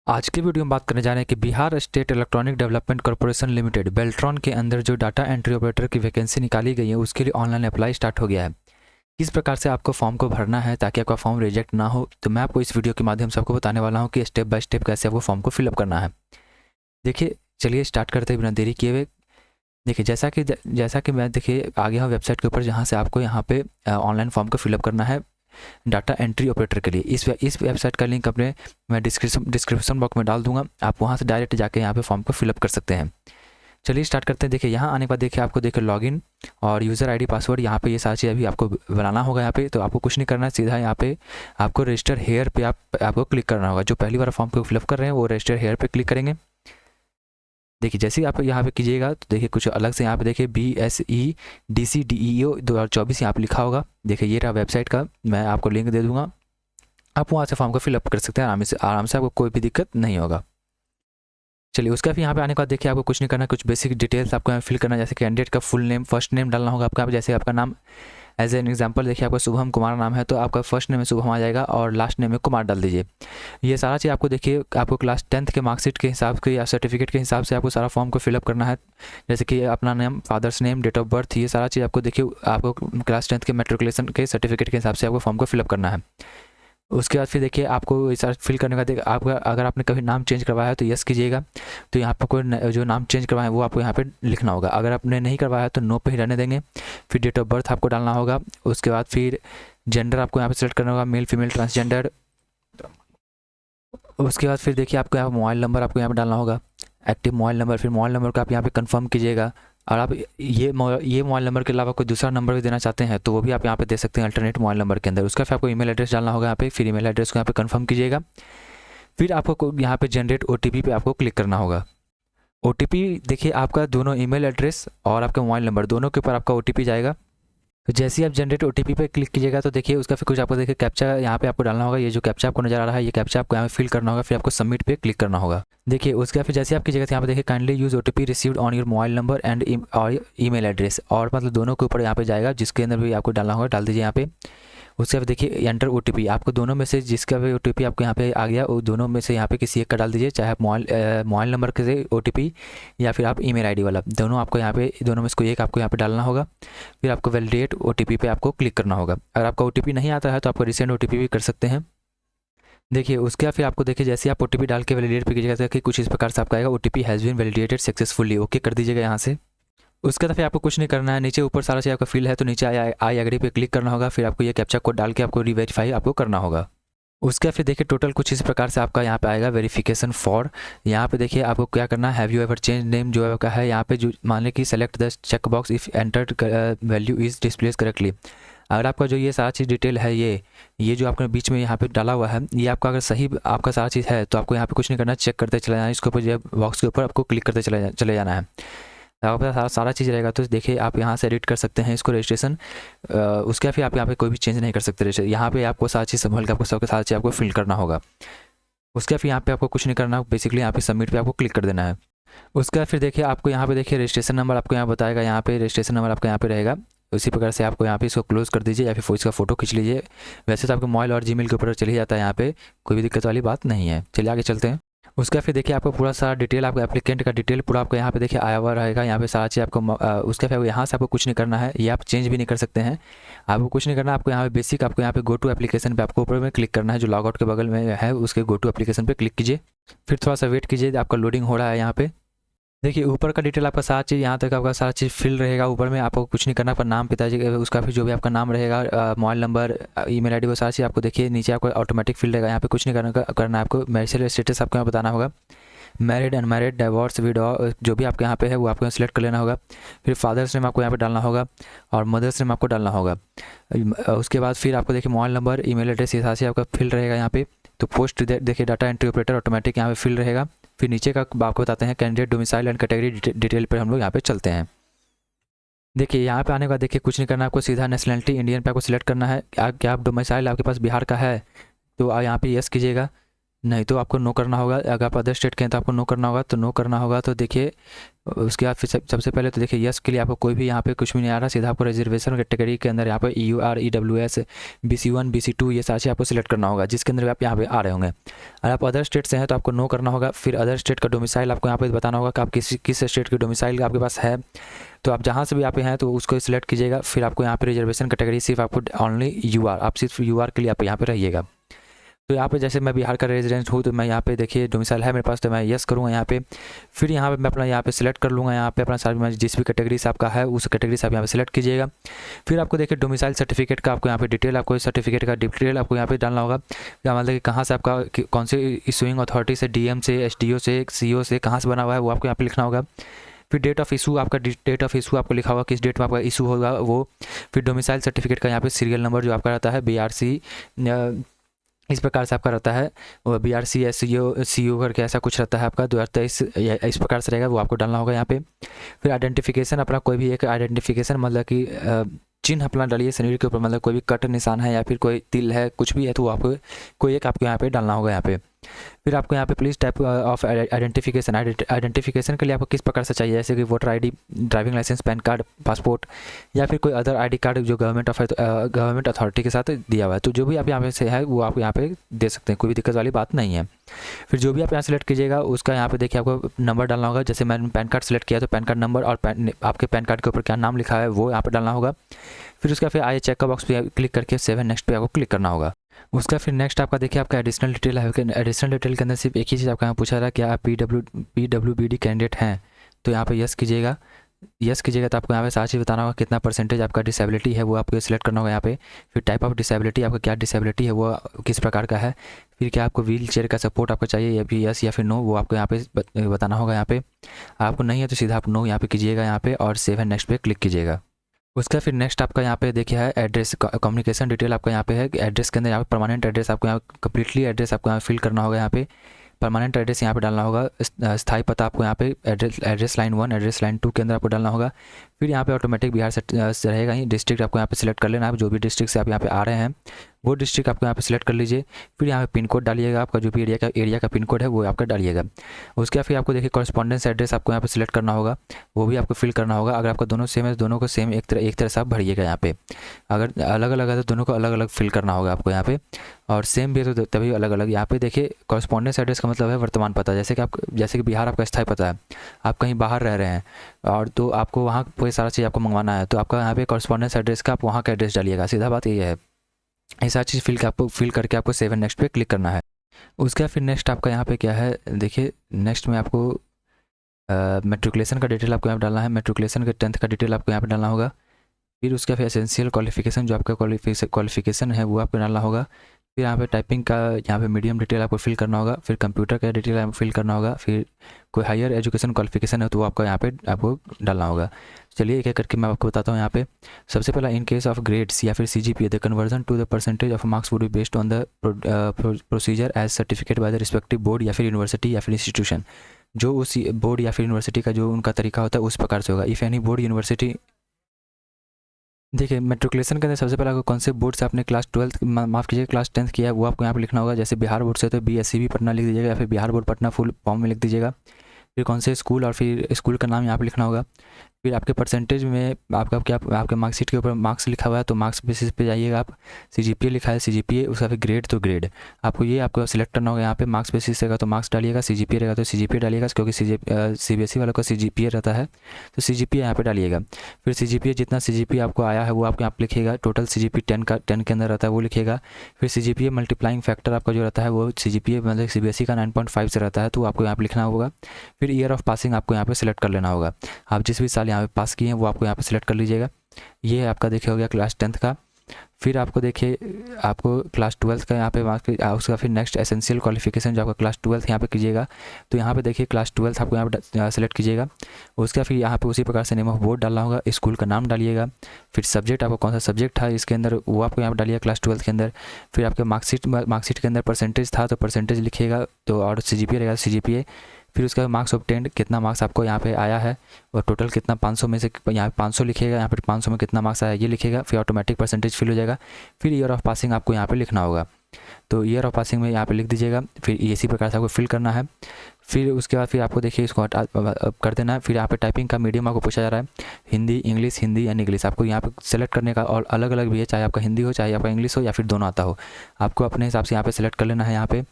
आज की वीडियो में बात करने जा रहे हैं कि Bihar state electronic development corporation limited Beltron के अंदर जो डाटा एंट्री ऑपरेटर की वैकेंसी निकाली गई है उसके लिए ऑनलाइन अप्लाई स्टार्ट हो गया है। किस प्रकार से आपको फॉर्म को भरना है ताकि आपका फॉर्म रिजेक्ट ना हो, तो मैं आपको इस वीडियो के माध्यम से आपको बताने वाला हूँ कि स्टेप बाय स्टेप कैसे आपको फॉर्म को फिलअप करना है। देखिए, चलिए स्टार्ट करते हैं बिना देरी किए हुए। देखिए, जैसा कि मैं देखिए आ गया हूँ वेबसाइट के ऊपर, जहाँ से आपको यहाँ पे ऑनलाइन फॉर्म को फिलअप करना है डाटा एंट्री ऑपरेटर के लिए। इस वेबसाइट का लिंक अपने मैं डिस्क्रिप्शन बॉक्स में डाल दूंगा, आप वहाँ से डायरेक्ट जाके यहाँ पे फॉर्म को फिलअप कर सकते हैं। चलिए स्टार्ट करते हैं। देखिए, यहाँ आने के बाद देखिए आपको लॉगिन और यूज़र आईडी पासवर्ड यहाँ पे ये सारी चीज़ अभी आपको बनाना होगा। यहाँ पे तो आपको कुछ नहीं करना है, सीधा यहाँ पे आपको रजिस्टर हेयर पे आपको क्लिक करना होगा। जो पहली बार फॉर्म को फिलअप कर रहे हैं वो रजिस्टर हेयर पे क्लिक करेंगे। देखिए, जैसे ही आप यहाँ पे कीजिएगा तो देखिए कुछ अलग से यहाँ पे देखिए BSEDCDEO 2024 यहाँ पे लिखा होगा। देखिए, ये रहा वेबसाइट का, मैं आपको लिंक दे दूंगा, आप वहाँ से फॉर्म को फिलअप कर सकते हैं आराम से आपको कोई भी दिक्कत नहीं होगा। चलिए, उसका फिर यहाँ पे आने के बाद देखिए आपको कुछ नहीं करना, कुछ बेसिक डिटेल्स आपको यहाँ फिल करना है। जैसे कैंडिडेट का फुल नेम, फर्स्ट नेम डालना होगा आपका। जैसे आपका नाम एज एन एग्जांपल देखिए आपका शुभम कुमार नाम है, तो आपका फर्स्ट नेम में शुभम आ जाएगा और लास्ट नेम में कुमार डाल दीजिए। ये सारा चीज़ आपको देखिए आपको क्लास 10th के मार्कशीट के हिसाब के या सर्टिफिकेट के हिसाब से आपको सारा फॉर्म को फिलअप करना है। जैसे कि अपना name, father's name, date of birth, ये सारा चीज़ आपको देखिए आपको क्लास 10th के मेट्रिकुलेशन के सर्टिफिकेट के हिसाब से आपको फॉर्म को फिलअप करना है। उसके बाद फिर देखिए आपको ऐसा फिल करने का देखिए आपका अगर आपने कभी नाम चेंज करवाया है तो यस कीजिएगा। तो यहाँ पर कोई जो नाम चेंज करवाए वो आपको यहाँ पे लिखना होगा। अगर आपने नहीं करवाया है तो नो पे ही रहने देंगे। फिर डेट ऑफ बर्थ आपको डालना होगा। उसके बाद फिर जेंडर आपको यहाँ पे सेलेक्ट करना होगा, मेल फीमेल ट्रांसजेंडर। उसके बाद फिर देखिए आपको यहाँ मोबाइल नंबर आपको यहाँ पे डालना होगा, एक्टिव मोबाइल नंबर। फिर मोबाइल नंबर को आप यहाँ पे कंफर्म कीजिएगा। और आप ये मोबाइल नंबर के अलावा कोई दूसरा नंबर भी देना चाहते हैं तो वो भी आप यहाँ पे दे सकते हैं अल्टरनेट मोबाइल नंबर के अंदर। उसका फिर आपको ईमेल एड्रेस डालना होगा यहाँ पे। फिर ईमेल एड्रेस को यहाँ पे कंफर्म कीजिएगा। फिर आपको यहाँ पे जनरेट OTP पे आपको क्लिक करना होगा। OTP देखिए आपका दोनों ईमेल एड्रेस और आपका मोबाइल नंबर दोनों के ऊपर आपका OTP जाएगा। तो जैसे ही आप जनरेट OTP पे क्लिक कीजिएगा तो देखिए उसका फिर कुछ आपको देखिए कैप्चा यहाँ पे आपको डालना होगा। ये जो कैप्चा आपको नजर आ रहा है ये कैप्चा आपको यहाँ पे फिल करना होगा। फिर आपको सबमिट पे क्लिक करना होगा। देखिए उसके फिर जैसे आप कीजिएगा तो यहाँ पे देखिए kindly use OTP received on your mobile number and email address, और मतलब दोनों के ऊपर यहाँ पे जाएगा, जिसके अंदर भी आपको डालना होगा डाल दीजिए यहाँ पे। उसके बाद देखिए एंटर OTP, आपको दोनों में से जिसका भी OTP आपको यहाँ पे आ गया वो दोनों में से यहाँ पे किसी एक का डाल दीजिए, चाहे आप मोबाइल नंबर के से OTP या फिर आप ईमेल आईडी वाला, दोनों आपको यहाँ पे दोनों में से कोई एक आपको यहाँ पे डालना होगा। फिर आपको वैलिडेट OTP पे आपको क्लिक करना होगा। अगर आपका OTP नहीं आता है तो आपको रिसेंट OTP भी कर सकते हैं। देखिए उसके बाद फिर आपको देखिए जैसे आप OTP डाल के वैलिडेट पे कीजिएगा कि कुछ इस प्रकार से आपका आएगा, OTP has been validated successfully, okay कर दीजिएगा यहाँ से। उसके बाद फिर आपको कुछ नहीं करना है, नीचे ऊपर सारा चीज़ आपका फिल है तो नीचे आई एग्री पे क्लिक करना होगा। फिर आपको ये कैप्चा कोड डाल के आपको रीवेरीफाई आपको करना होगा। उसके फिर देखिए टोटल कुछ इस प्रकार से आपका यहाँ पे आएगा वेरिफिकेशन फॉर। यहाँ पे देखिए आपको क्या करना है, have you ever change name जो आपका है यहाँ पे, जो मान लें कि select the check box if entered value is displayed correctly. अगर आपका जो ये सारा चीज़ डिटेल है ये जो आपने बीच में यहाँ पे डाला हुआ है ये आपका अगर सही आपका सारा चीज़ है तो आपको यहाँ पे कुछ नहीं करना, चेक करते चले जाना है। इसके ऊपर जो बॉक्स के ऊपर आपको क्लिक करते चले जाना है। आपके पास सारा चीज़ रहेगा तो देखिए आप यहाँ से एडिट कर सकते हैं इसको रजिस्ट्रेशन। उसके फिर आप यहाँ पे कोई भी चेंज नहीं कर सकते रजिस्ट्रेशन। यहाँ पे आपको सारी चीज़ संभल के आपको सबके सारी चीज़ आपको फिल करना होगा। उसके फिर यहाँ पे आपको कुछ नहीं करना, बेसिकली यहाँ पे सबमिट पे आपको क्लिक कर देना है। उसका फिर देखिए आपको यहाँ पे देखिए रजिस्ट्रेशन नंबर आपको यहाँ बताएगा, यहाँ पे रजिस्ट्रेशन नंबर आपका यहाँ पे रहेगा। उसी प्रकार से आपको यहाँ पे इसको क्लोज कर दीजिए या फिर इसका फोटो खींच लीजिए। वैसे तो आपके मोबाइल और जीमेल के ऊपर चले जाता है, यहाँ पे कोई भी दिक्कत वाली बात नहीं है। चलिए आगे चलते हैं। उसका फिर देखिए आपको पूरा सारा डिटेल आपको एप्लीकेंट का डिटेल पूरा आपको यहाँ पे देखिए आया हुआ रहेगा। यहाँ पे सारा चीज़ आपको उसका फिर यहाँ से आपको कुछ नहीं करना है, ये आप चेंज भी नहीं कर सकते हैं। आपको कुछ नहीं करना, आपको यहाँ पे बेसिक आपको यहाँ पे गो टू एप्लीकेशन पे आपको ऊपर में क्लिक करना है, जो लॉग आउट के बगल में है उसके गो टू एप्लीकेशन पे क्लिक कीजिए। फिर थोड़ा सा वेट कीजिए, आपका लोडिंग हो रहा है। यहाँ पे देखिए ऊपर का डिटेल आपका सारा चीज़ यहाँ तक आपका सारा चीज़ फिल रहेगा। ऊपर में आपको कुछ नहीं करना, आपका नाम, पिताजी उसका फिर जो भी आपका नाम रहेगा, मोबाइल नंबर, ईमेल आईडी, वो सारा चीज़ आपको देखिए नीचे आपको ऑटोमेटिक फिल रहेगा। यहाँ पे कुछ नहीं करना है आपको। मैरिटल स्टेटस आपको यहाँ बताना होगा, मैरिड, अनमैरिड, डाइवोर्स, विडो, जो भी आपके यहाँ पे है वो आपको सिलेक्ट कर लेना होगा। फिर फादर्स नेम आपको यहाँ पे डालना होगा और मदर्स नेम आपको डालना होगा। उसके बाद फिर आपको देखिए मोबाइल नंबर, ईमेल एड्रेस, ये सारा आपका फिल रहेगा यहाँ पे। तो पोस्ट देखिए डाटा एंट्री ऑपरेटर ऑटोमेटिक यहाँ पे फिल रहेगा। फिर नीचे का आपको बताते हैं candidate domicile and category detail पर हम लोग यहाँ पे चलते हैं। देखिए यहाँ पे आने के बाद देखिए कुछ नहीं करना, आपको सीधा नेशनलिटी इंडियन पे आपको सिलेक्ट करना है। क्या आप डोमिसाइल आपके पास बिहार का है तो यहाँ पे यस कीजिएगा। नहीं तो आपको नो करना होगा। अगर आप अदर स्टेट के हैं तो आपको नो करना होगा, तो नो करना होगा तो देखिए उसके बाद फिर सबसे पहले तो देखिए यस के लिए आपको कोई भी यहाँ पे कुछ भी नहीं आ रहा, सीधा आपको रिजर्वेशन कैटेगरी के अंदर यहाँ पे EUR EWS BC1 BC2 ये सारे आपको सिलेक्ट करना होगा, जिसके अंदर आप यहाँ पे आ रहे होंगे। अगर आप अदर स्टेट से हैं तो आपको नो करना होगा। फिर अदर स्टेट का डोमिसाइल आपको यहाँ पे बताना होगा कि आप किस स्टेट की डोमिसाइल आपके पास है। तो आप जहाँ से भी यहाँ पे हैं तो उसको सिलेक्ट कीजिएगा। फिर आपको यहाँ पे रिजर्वेशन कैटेगरी सिर्फ आपको ओनली UR, आप सिर्फ UR के लिए आप यहाँ पे रहिएगा। तो यहाँ पे जैसे मैं बिहार का रेजिडेंट हूँ तो मैं यहाँ पे देखिए डोमिसाइल है मेरे पास, तो मैं यस करूँगा यहाँ पे। फिर यहाँ पे मैं अपना यहाँ पे सिलेक्ट कर लूँगा, यहाँ पे अपना सारी जिस भी कैटेगरी से आपका है उस कैटेगरी से आप यहाँ पे सिलेक्ट कीजिएगा। फिर आपको देखिए डोमिसाइल सर्टिफिकेट का आपको यहाँ पे डिटेल, आपको सर्टिफिकेट का डिटेल आपको यहाँ पे डालना होगा। मतलब कि कहाँ से आपका कौन से इशूइंग अथॉरिटी से, DM से, SDO से, CO से कहाँ से बना हुआ है वो आपको यहाँ पे लिखना होगा। फिर डेट ऑफ इशू, आपका डेट ऑफ इशू आपको लिखा होगा किस डेट में आपका इशू होगा वो। फिर डोमिसाइल सर्टिफिकेट का यहाँ पे सीरियल नंबर जो आपका रहता है BRC इस प्रकार से आपका रहता है, वो BRC CO करके ऐसा कुछ रहता है आपका 2023 इस प्रकार से रहेगा, वो आपको डालना होगा यहाँ पे। फिर आइडेंटिफिकेशन अपना कोई भी एक आइडेंटिफिकेशन मतलब कि चिन्ह अपना डालिए शरीर के ऊपर, मतलब कोई भी कट निशान है या फिर कोई तिल है कुछ भी है तो आपको कोई एक आपको यहाँ पे डालना होगा यहाँ पे। फिर आपको यहाँ पे प्लीज़ टाइप ऑफ आइडेंटिफिकेशन के लिए आपको किस प्रकार से चाहिए, जैसे कि voter ID, driving licence, PAN card, passport या फिर कोई अदर ID कार्ड जो गवर्नमेंट अथॉरिटी के साथ दिया हुआ है। तो जो भी आप यहाँ पे से है वो आप यहाँ पे दे सकते हैं, कोई भी दिक्कत वाली बात नहीं है। फिर जो भी आप यहाँ सेलेक्ट कीजिएगा उसका यहाँ पे देखिए आपको नंबर डालना होगा। जैसे मैंने पैन कार्ड सेलेक्ट किया तो पैन कार्ड नंबर और आपके पैन कार्ड के ऊपर क्या नाम लिखा है वो यहाँ पे डालना होगा। फिर उसका फिर आई चेक का बॉक्स पे क्लिक करके सेव एंड नेक्स्ट पे आपको क्लिक करना होगा। उसका फिर नेक्स्ट आपका देखिए आपका एडिशनल डिटेल है। एडिशनल डिटेल के अंदर सिर्फ एक ही चीज़ आपका यहाँ पूछा रहा है कि आप PWBD कैंडिडेट हैं, तो यहाँ पे यस कीजिएगा। यस कीजिएगा तो आपको यहाँ पे सारी चीज़ बताना होगा, कितना परसेंटेज आपका डिसेबिलिटी है वो आपको सिलेक्ट करना होगा यहाँ पे। फिर टाइप ऑफ डिसेबिलिटी, आपका क्या डिसेबिलिटी है वो किस प्रकार का है। फिर क्या आपको व्हील चेयर का सपोर्ट आपको चाहिए या फिर यस या फिर नो, वो आपको यहाँ पे बताना होगा यहाँ पे। आपको नहीं है तो सीधा आप नो यहाँ पे कीजिएगा यहाँ पे और सेव एंड नेक्स्ट पे क्लिक कीजिएगा। उसका फिर नेक्स्ट आपका यहाँ पे देखिए है एड्रेस, कम्युनिकेशन डिटेल आपका यहाँ पे है। एड्रेस के अंदर यहाँ पे परमानेंट एड्रेस आपको यहाँ कम्प्लीटली एड्रेस आपको यहाँ फिल करना होगा। यहाँ पे परमानेंट एड्रेस यहाँ पे डालना होगा। स्थायी पता आपको यहाँ पे एड्रेस लाइन 1 एड्रेस लाइन 2 के अंदर आपको डालना होगा। फिर यहाँ पे ऑटोमेटिक बिहार से रहेगा ही। डिस्ट्रिक्ट आपको यहाँ पे सिलेक्ट कर लेना है, जो भी डिस्ट्रिक्ट से आप यहाँ पे आ रहे हैं वो डिस्ट्रिक्ट आपको यहाँ पे सिलेक्ट कर लीजिए। फिर यहाँ पे पिन कोड डालिएगा, आपका जो भी एरिया का पिन कोड है वो आपका डालिएगा। उसके बाद फिर आपको देखिए कॉरेस्पॉन्डेंस एड्रेस आपको यहाँ पे सिलेक्ट करना होगा, वो भी आपको फिल करना होगा। अगर आपका दोनों सेम है तो दोनों को सेम एक तरह से आप भरिएगा यहाँ पे। अगर अलग अलग है तो दोनों को अलग अलग फिल करना होगा आपको यहाँ पे, और सेम भी है तो तभी अलग अलग। यहाँ पे देखिए कॉरेस्पॉन्डेंस एड्रेस का मतलब है वर्तमान पता, जैसे कि बिहार आपका स्थायी पता है, आप कहीं बाहर रह रहे हैं और तो आपको वहाँ कोई सारा चीज़ आपको मंगवाना है तो आपका यहाँ पे कॉरेस्पॉन्डेंस एड्रेस का आप वहाँ का एड्रेस डालिएगा। सीधा बात ये है। ऐसा चीज़ फिल करके आपको सेव एंड नेक्स्ट पे क्लिक करना है। उसके फिर नेक्स्ट आपका यहाँ पे क्या है देखिए, नेक्स्ट में आपको मेट्रिकुलेशन का डिटेल आपको यहाँ पे डालना है। मेट्रिकुलेशन के 10th का डिटेल आपको यहाँ पे डालना होगा। फिर उसका फिर एसेंशियल क्वालिफिकेशन जो आपका क्वालिफिकेशन है वो आपको डालना होगा। फिर यहाँ पे टाइपिंग का यहाँ पे मीडियम डिटेल आपको फिल करना होगा। फिर कंप्यूटर का डिटेल आपको फिल करना होगा। फिर कोई हायर एजुकेशन क्वालिफिकेशन है तो वो आपका यहाँ पे आपको डालना होगा। चलिए एक एक करके मैं आपको बताता हूँ। यहाँ पे सबसे पहला, इन केस ऑफ ग्रेड्स या फिर CGPA the conversion to the percentage of marks would be based on the procedure as certificate by the respective board या फिर यूनिवर्सिटी या फिर इंस्टीट्यूशन। जो उस बोर्ड या फिर यूनिवर्सिटी का जो उनका तरीका होता है उस प्रकार से होगा। इफ़ एनी बोर्ड यूनिवर्सिटी, देखिए मेट्रिकुलेशन के अंदर सबसे पहले कौन से बोर्ड से आपने क्लास 12 माफ़ कीजिए क्लास 10th किया है वो आपको यहाँ पे लिखना होगा। जैसे बिहार बोर्ड से तो BSCB पटना लिख दीजिएगा या फिर Bihar board Patna full form में लिख दीजिएगा। फिर कौन से स्कूल और फिर स्कूल का नाम यहाँ पे लिखना होगा। फिर आपके परसेंटेज में आपका क्या आपके मार्कशीट के ऊपर मार्क्स लिखा हुआ है तो मार्क्स बेसिस पे जाइएगा आप। CGPA लिखा है CGPA, उसका फिर ग्रेड तो ग्रेड आपको ये आपको सिलेक्ट करना होगा। यहाँ पे मार्क्स बेसिस रहेगा तो मार्क्स डालिएगा, CGPA रहेगा तो CGPA डालिएगा, क्योंकि CBSE वालों का CGPA रहता है तो CGPA यहाँ पे डालिएगा। फिर CGPA जितना CGPA आपको आया है वो आपको यहाँ पे लिखिएगा। टोटल CGPA 10 के अंदर रहता है वो लिखिएगा। फिर CGPA मल्टीप्लाइंग फैक्टर आपका जो रहता है वो CGPA मतलब CBSE का 9.5 से रहता है तो आपको यहाँ पे लिखना होगा। फिर ईयर ऑफ पासिंग आपको यहाँ पे सिलेक्ट कर लेना होगा। आप जिस भी साल यहाँ पे पास किए हैं वो आपको यहाँ पे सिलेक्ट कर लीजिएगा। ये आपका देखिए हो गया क्लास 10th का। फिर आपको देखिए आपको क्लास 12th का यहाँ पे मार्क्स, उसका फिर नेक्स्ट एसेंशियल क्वालिफिकेशन जो आपका क्लास 12th यहाँ पे कीजिएगा। तो यहाँ पे देखिए क्लास 12th आपको यहाँ पे सिलेक्ट कीजिएगा। उसका फिर यहाँ पे उसी प्रकार से नेम ऑफ बोर्ड डालना होगा, स्कूल का नाम डालिएगा। फिर सब्जेक्ट आपको कौन सा सब्जेक्ट था इसके अंदर वो आपको यहाँ पे डालिएगा क्लास 12th के अंदर। फिर आपके मार्कशीट के अंदर परसेंटेज था तो परसेंटेज लिखिएगा, तो और CGPA रहेगा CGPA। फिर उसका मार्क्स ऑब्टेंड, कितना मार्क्स आपको यहाँ पे आया है और टोटल कितना 500 में से यहाँ पे 500 लिखिएगा, यहाँ पे 500 में कितना मार्क्स आया ये लिखिएगा। फिर ऑटोमेटिक परसेंटेज फिल हो जाएगा। फिर ईयर ऑफ पासिंग आपको यहाँ पे लिखना होगा। तो ईयर ऑफ पासिंग में यहाँ पे लिख दीजिएगा, फिर इसी प्रकार से आपको फिल करना है। फिर उसके बाद फिर आपको देखिए इसको कर देना है। फिर यहाँ पे टाइपिंग का मीडियम आपको पूछा जा रहा है, हिंदी इंग्लिश, हिंदी या इंग्लिश, आपको यहाँ पे सेलेक्ट करने का, और अलग अलग भी है, चाहे आपका हिंदी हो चाहे आपका इंग्लिश हो या फिर दोनों आता हो, आपको अपने हिसाब से यहाँ पे सेलेक्ट कर लेना है यहाँ पे।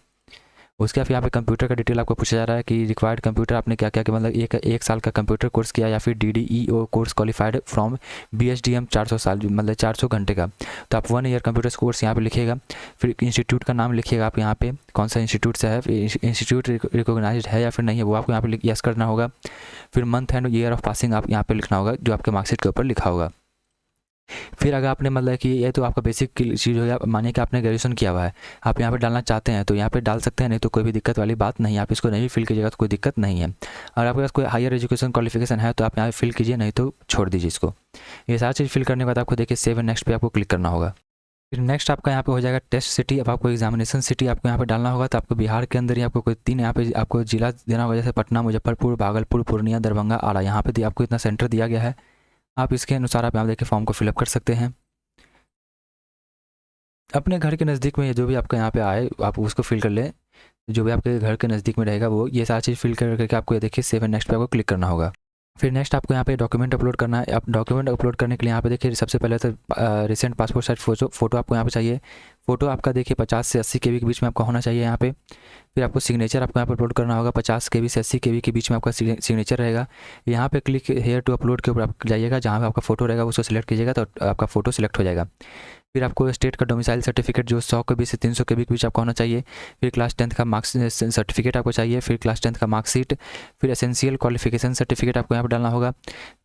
उसके बाद यहाँ पे कंप्यूटर का डिटेल आपको पूछा जा रहा है कि रिक्वायर्ड कंप्यूटर आपने क्या क्या कि मतलब एक साल का कंप्यूटर कोर्स किया या फिर DDEO course qualified from BSDM 400 साल मतलब 400 घंटे का, तो आप 1 ईयर कंप्यूटर कोर्स यहाँ पे लिखिएगा। फिर इंस्टीट्यूट का नाम लिखिएगा आप यहाँ पे, कौन सा इंस्टीट्यूट से है, इंस्टीट्यूट रिकॉग्नाइज्ड है या फिर नहीं है वो आपको यहाँ पे यस करना होगा। फिर month and year of passing आप यहाँ पे लिखना होगा जो आपके मार्कशीट के ऊपर लिखा होगा। फिर अगर आपने मतलब कि ये तो आपका बेसिक चीज़ हो गया, मानिए कि आपने ग्रेजुएशन किया हुआ है, आप यहाँ पे डालना चाहते हैं तो यहाँ पे डाल सकते हैं, नहीं तो कोई भी दिक्कत वाली बात नहीं है, आप इसको नहीं फिल कीजिएगा तो कोई दिक्कत नहीं है। अगर आपके पास कोई हायर एजुकेशन क्वालिफिकेशन है तो आप यहाँ पे फिल कीजिए, नहीं तो छोड़ दीजिए इसको। ये सारी चीज़ फिल करने के बाद आपको देखिए सेव एंड नेक्स्ट पे आपको क्लिक करना होगा। फिर नेक्स्ट आपका यहाँ पे हो जाएगा टेस्ट सिटी। अब आपको एग्जामिनेशन सिटी आपको यहाँ पे डालना होगा, तो आपको बिहार के अंदर ही आपको कोई 3 यहाँ पे आपको जिला देना होगा, जैसे पटना, मुजफ्फरपुर, भागलपुर, पूर्णिया, दरभंगा, आरा, यहाँ पे आपको इतना सेंटर दिया गया है। आप इसके अनुसार आप यहाँ देखिए फॉर्म को फिलअप कर सकते हैं। अपने घर के नज़दीक में जो भी आपका यहाँ पे आए आप उसको फिल कर लें, जो भी आपके घर के नज़दीक में रहेगा वो, ये सारी चीज़ फिल करके आपको ये देखिए सेव एंड नेक्स्ट पे आपको क्लिक करना होगा। फिर नेक्स्ट आपको यहाँ पे डॉक्यूमेंट अपलोड करना है। आप डॉक्यूमेंट अपलोड करने के लिए यहाँ पे देखिए सबसे पहले तो रिसेंट पासपोर्ट साइज फ़ोटो आपको यहाँ पे चाहिए। फ़ोटो आपका देखिए 50 से 80 KB के बीच में आपका होना चाहिए यहाँ पे। फिर आपको सिग्नेचर आपको यहाँ पर अपलोड करना होगा, 50 KB से 80 KB के बीच में आपका सिग्नेचर रहेगा। यहाँ पे क्लिक हेयर टू अपलोड के ऊपर आप जाइएगा, जहाँ पे आपका फ़ोटो रहेगा उसको सिलेक्ट कीजिएगा तो आपका फ़ोटो सिलेक्ट हो जाएगा। फिर आपको स्टेट का डोमिसाइल सर्टिफिकेट जो 100 KB से 300 KB के बीच आपका होना चाहिए। फिर क्लास 10th का मार्क्स सर्टिफिकेट आपको चाहिए। फिर क्लास 10th का मार्कशीट। फिर एसेंशियल क्वालिफिकेशन सर्टिफिकेट आपको यहाँ पर डालना होगा।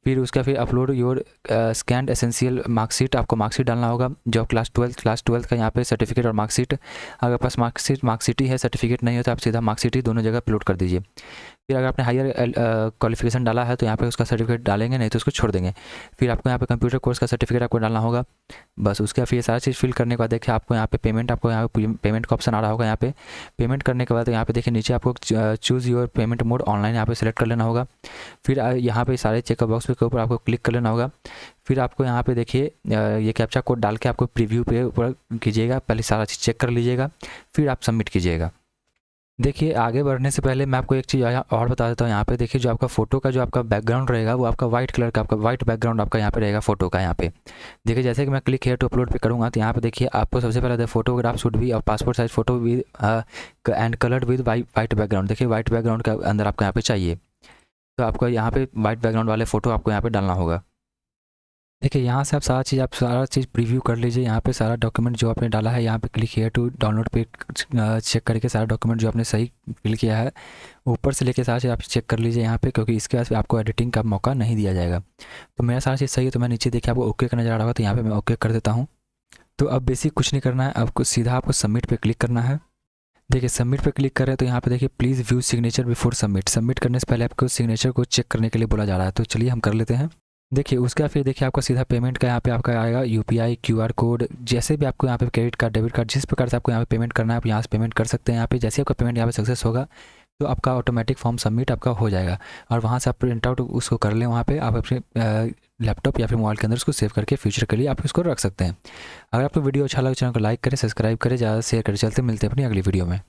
फिर उसका फिर upload your scanned essential marksheet, आपको मार्कशीट डालना होगा जो क्लास 12th का यहाँ पे सर्टिफिकेट और मार्कशीट। अगर पास मार्कशीट ही है, सर्टिफिकेट नहीं है तो आप सीधा मार्कशीट ही दोनों जगह अपलोड कर दीजिए। फिर अगर आपने हायर क्वालिफिकेशन डाला है तो यहाँ पे उसका सर्टिफिकेट डालेंगे, नहीं तो उसको छोड़ देंगे। फिर आपको यहाँ पे कंप्यूटर कोर्स का सर्टिफिकेट आपको डालना होगा। बस उसका फिर सारी चीज़ फिल करने के बाद देखिए आपको यहाँ पे पेमेंट, आपको यहाँ पे पेमेंट का ऑप्शन आ रहा होगा। यहाँ पे पेमेंट करने के बाद यहाँ पे देखिए नीचे आपको choose your payment mode online यहाँ पे सेलेक्ट कर लेना होगा। फिर यहाँ पे सारे चेकअप बॉक्स के ऊपर आपको क्लिक कर लेना होगा। फिर आपको यहाँ पे देखिए ये कैप्चा कोड डाल के आपको प्रीव्यू पे ऊपर कीजिएगा, पहले सारा चीज़ चेक कर लीजिएगा, फिर आप सबमिट कीजिएगा। देखिए आगे बढ़ने से पहले मैं आपको एक चीज़ और बता देता हूँ। यहाँ पे देखिए जो आपका फ़ोटो का जो आपका बैकग्राउंड रहेगा वो आपका वाइट कलर का, आपका वाइट बैकग्राउंड आपका यहाँ पे रहेगा फ़ोटो का। यहाँ पे देखिए जैसे कि मैं क्लिक हेयर टू अपलोड पे करूँगा तो यहाँ पे देखिए आपको सबसे पहले फोटोग्राफ शुड भी और passport size photo with and coloured with white background. देखिए वाइट बैकग्राउंड का अंदर आपको यहाँ पे चाहिए, तो आपको यहाँ पे वाइट बैकग्राउंड वाले फ़ोटो आपको यहाँ पे डालना होगा। देखिए यहाँ से आप सारा चीज़ प्रीव्यू कर लीजिए। यहाँ पे सारा डॉक्यूमेंट जो आपने डाला है यहाँ पे क्लिक हियर टू डाउनलोड पे चेक करके सारा डॉक्यूमेंट जो आपने सही फिल किया है ऊपर से लेके सारा चीज़ आप चेक कर लीजिए यहाँ पे, क्योंकि इसके बाद आपको एडिटिंग का मौका नहीं दिया जाएगा। तो मेरा सारा चीज़ सही है तो मैं नीचे देखिए आपको ओके का नज़र आ रहा होगा, तो यहाँ पर मैं ओके कर देता हूँ। तो अब बेसिक कुछ नहीं करना है, आपको सीधा आपको सबमिट पर क्लिक करना है। देखिए सबमिट पे क्लिक करें तो यहाँ पे देखिए please view signature before submit. Submit करने से पहले आपको सिग्नेचर को चेक करने के लिए बोला जा रहा है, तो चलिए हम कर लेते हैं। देखिए उसका फिर देखिए आपका सीधा पेमेंट का यहाँ पे आपका आएगा UPI QR कोड, जैसे भी आपको यहाँ पे क्रेडिट कार्ड डेबिट कार्ड जिस प्रकार से आपको यहाँ पे पेमेंट करना है आप यहाँ से पेमेंट कर सकते हैं। यहाँ पे जैसे आपका पेमेंट यहाँ पे सक्सेस होगा तो आपका ऑटोमेटिक फॉर्म सबमिट आपका हो जाएगा, और वहाँ से आप प्रिंट आउट उसको कर लें। वहाँ पे आप अपने लैपटॉप या फिर मोबाइल के अंदर उसको सेव करके फ्यूचर के लिए आप इसको रख सकते हैं। अगर आपको वीडियो अच्छा लगे चैनल को लाइक करें, सब्सक्राइब करें, ज़्यादा शेयर करें। चलते मिलते हैं अपनी अगली वीडियो में।